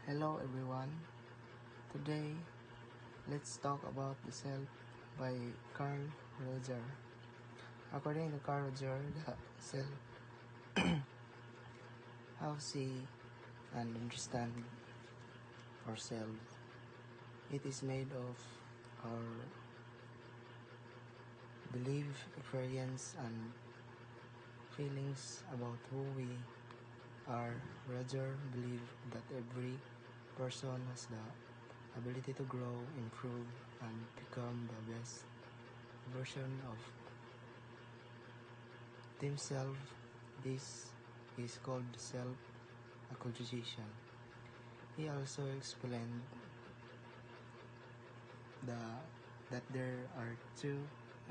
Hello everyone. Today, let's talk about the self by Carl Roger. According to Carl Roger, the self how see and understand ourselves. It is made of our belief, experience, and feelings about who we are. Roger believes that every person has the ability to grow, improve, and become the best version of themselves. This is called self-actualization. He also explained that there are two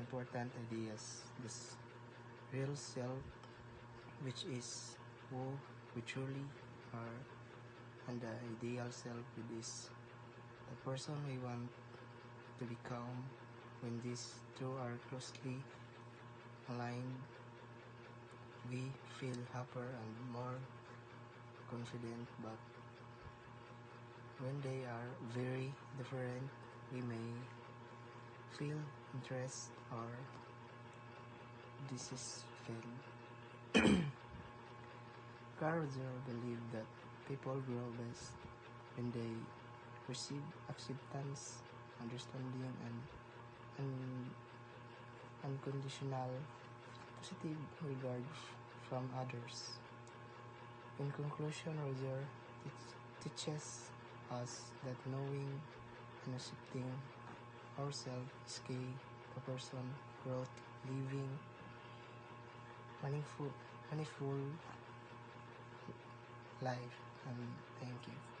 important ideas: this real self, which is who we truly are, and the ideal self, which is the person we want to become. When these two are closely aligned, we feel happier and more confident. But when they are very different, we may feel interest or dissatisfaction. Carl Roger believed that people grow best when they receive acceptance, understanding, and unconditional positive regard from others. In conclusion, Roger teaches us that knowing and accepting ourselves is key to personal growth, living meaningful life. And thank you.